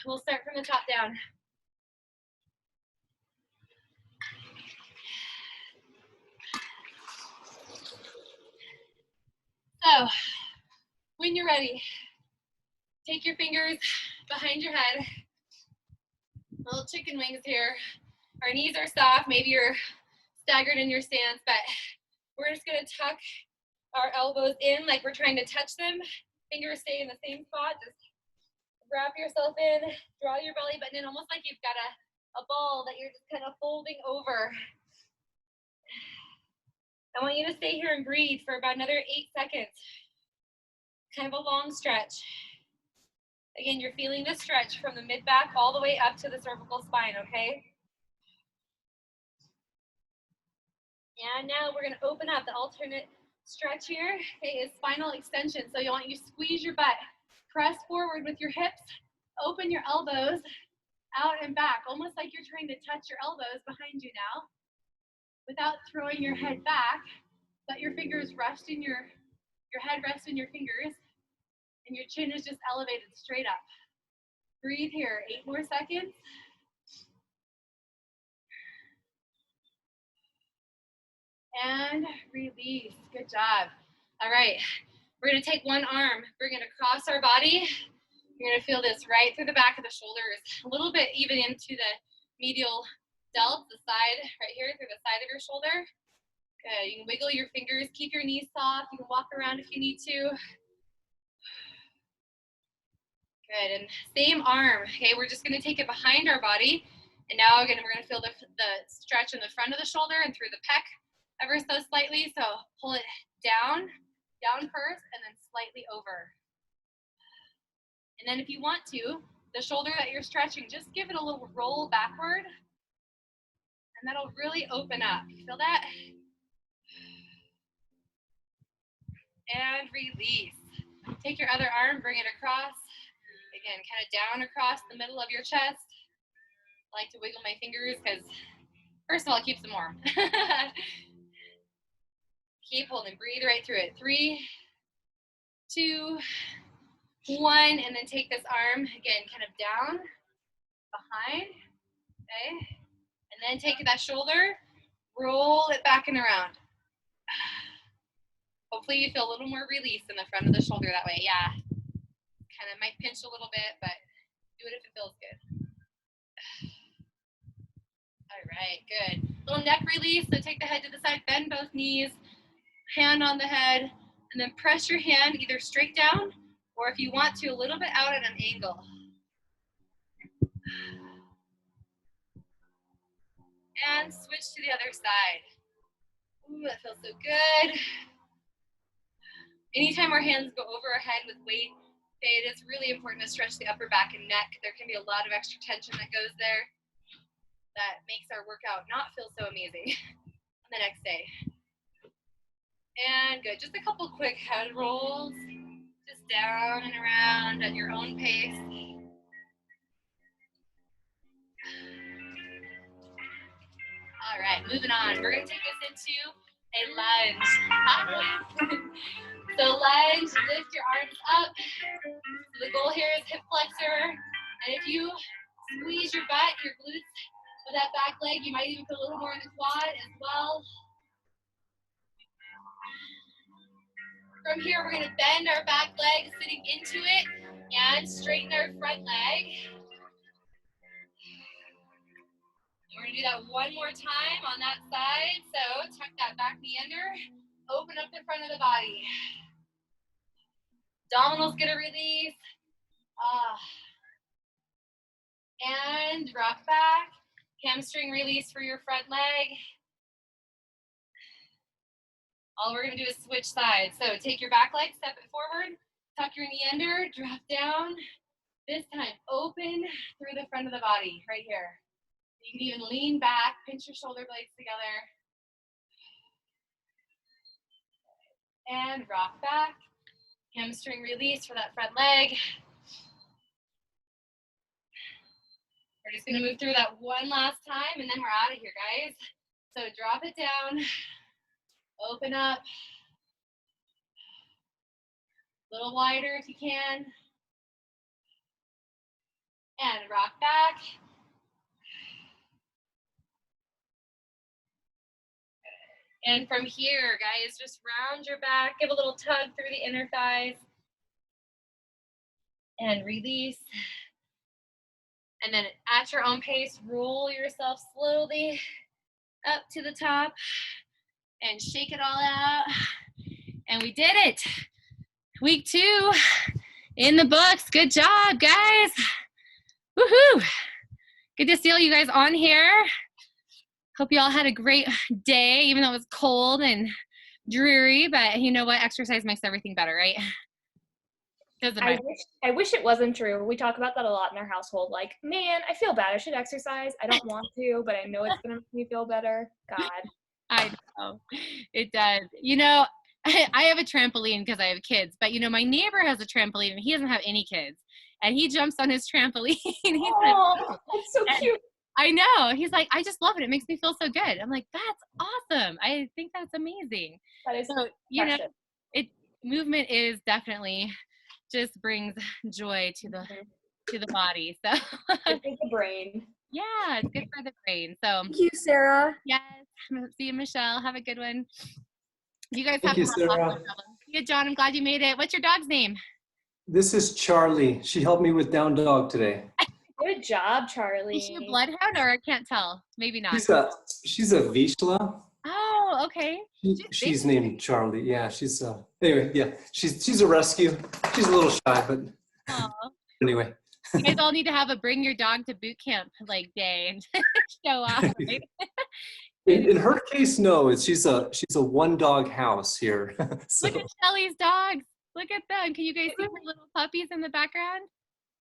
we'll start from the top down. So, when you're ready, take your fingers behind your head. Little chicken wings here. Our knees are soft. Maybe you're staggered in your stance, but we're just gonna tuck our elbows in like we're trying to touch them. Fingers stay in the same spot. Just wrap yourself in, draw your belly button in, almost like you've got a ball that you're just kind of folding over. I want you to stay here and breathe for about another 8 seconds. Kind of a long stretch. Again, you're feeling the stretch from the mid-back all the way up to the cervical spine, okay? And now we're gonna open up. The alternate stretch here, okay, is spinal extension. So you want you to squeeze your butt, press forward with your hips, open your elbows out and back, almost like you're trying to touch your elbows behind you now, without throwing your head back. Let your fingers rest in your head rests in your fingers, and your chin is just elevated straight up. Breathe here, 8 more seconds. And release, good job. All right, we're gonna take one arm, we're gonna cross our body. You're gonna feel this right through the back of the shoulders, a little bit even into the medial delts, the side right here, through the side of your shoulder. Good, you can wiggle your fingers, keep your knees soft, you can walk around if you need to. Good, and same arm, okay, we're just gonna take it behind our body, and now again, we're gonna feel the stretch in the front of the shoulder and through the pec ever so slightly, so pull it down first, and then slightly over. And then if you want to, the shoulder that you're stretching, just give it a little roll backward, And that'll really open up. You feel that? And release. Take your other arm, bring it across. Again, kind of down across the middle of your chest. I like to wiggle my fingers because, first of all, it keeps them warm. Keep holding. Breathe right through it. 3, 2, 1. And then take this arm, again, kind of down, behind. Okay? And then take that shoulder, roll it back and around. Hopefully you feel a little more release in the front of the shoulder that way. Yeah. Kind of might pinch a little bit, but do it if it feels good. All right, good. Little neck release. So take the head to the side, bend both knees, hand on the head, and then press your hand either straight down or if you want to, a little bit out at an angle. And switch to the other side. Ooh, that feels so good. Anytime our hands go over our head with weight, it is really important to stretch the upper back and neck. There can be a lot of extra tension that goes there that makes our workout not feel so amazing on the next day. And good, just a couple quick head rolls, just down and around at your own pace. All right, moving on. We're gonna take us into a lunge. So lunge, lift your arms up. So the goal here is hip flexor. And if you squeeze your butt, your glutes with that back leg, you might even put a little more in the quad as well. From here, we're gonna bend our back leg, sitting into it, and straighten our front leg. We're gonna do that one more time on that side. So tuck that back knee under, open up the front of the body. Abdominals get a release. And rock back. Hamstring release for your front leg. All we're gonna do is switch sides. So take your back leg, step it forward, tuck your knee under, drop down. This time, open through the front of the body, right here. You can even lean back, pinch your shoulder blades together. And rock back. Hamstring release for that front leg. We're just gonna move through that one last time and then we're out of here, guys. So drop it down, open up. A little wider if you can. And rock back. And from here, guys, just round your back, give a little tug through the inner thighs. And release. And then at your own pace, roll yourself slowly up to the top and shake it all out. And we did it. Week 2 in the books. Good job, guys. Woohoo. Good to see all you guys on here. Hope you all had a great day, even though it was cold and dreary, but you know what? Exercise makes everything better, right? Doesn't matter. I wish it wasn't true. We talk about that a lot in our household. Like, man, I feel bad. I should exercise. I don't want to, but I know it's going to make me feel better. God. I know. It does. You know, I have a trampoline because I have kids, but you know, my neighbor has a trampoline and he doesn't have any kids. And he jumps on his trampoline. That's so cute. I know. He's like, I just love it. It makes me feel so good. I'm like, that's awesome. I think that's amazing. That is so, you know, movement is definitely just brings joy to the body. So it's good for the brain. Yeah, it's good for the brain. So thank you, Sarah. Yes. See you, Michelle. Have a good one. You guys have Thank you, Sarah. Yeah, John, I'm glad you made it. What's your dog's name? This is Charlie. She helped me with down dog today. Good job, Charlie. Is she a bloodhound or I can't tell? Maybe not. She's a Vizsla. Oh, okay. She's named Charlie. Yeah, anyway, yeah. She's a rescue. She's a little shy, but anyway. You guys all need to have a bring your dog to boot camp like day and show off, right? In her case, no. She's a one dog house here. So. Look at Shelly's dogs. Look at them. Can you guys see her little puppies in the background?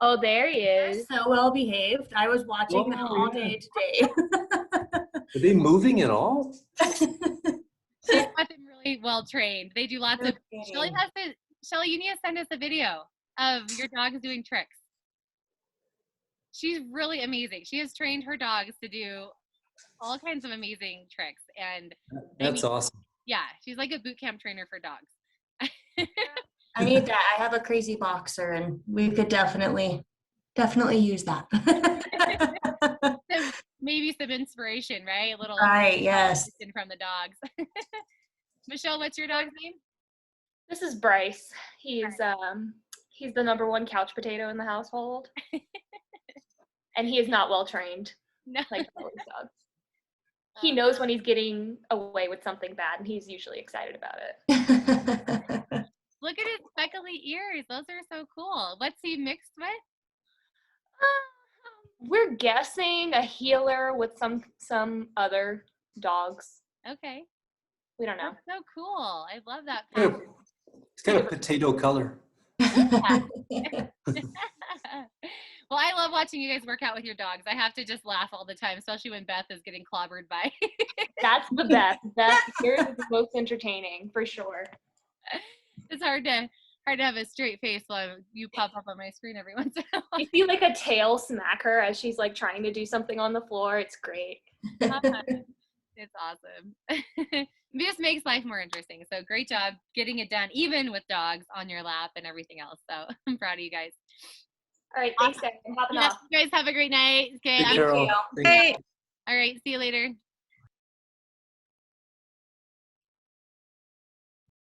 Oh, there he is. So well behaved. I was watching them all day today. Are they moving at all? She's got them really well trained. They do lots of. Shelly Shelly, you need to send us a video of your dogs doing tricks. She's really amazing. She has trained her dogs to do all kinds of amazing tricks, and That's awesome. Yeah, she's like a boot camp trainer for dogs. I need that. I have a crazy boxer, and we could definitely use that. So maybe some inspiration, right? A little Right, yes. from the dogs. Michelle, what's your dog's name? This is Bryce. He's the #1 couch potato in the household. And he is not well trained. No. Like all his dogs. He knows when he's getting away with something bad, and he's usually excited about it. Look at his speckly ears. Those are so cool. What's he mixed with? We're guessing a healer with some other dogs. Okay. We don't know. That's so cool. I love that. It's kind of potato color. Well, I love watching you guys work out with your dogs. I have to just laugh all the time, especially when Beth is getting clobbered by. That's the best. Beth, yours is the most entertaining, for sure. It's hard to have a straight face while you pop up on my screen every once in a while. You see like a tail smack her as she's like trying to do something on the floor. It's great. It's awesome. It just makes life more interesting. So great job getting it done, even with dogs on your lap and everything else. So I'm proud of you guys. All right, thanks, guys. I'm hopping off. You guys have a great night. Okay. Hey, Carol. Hey. All right. See you later.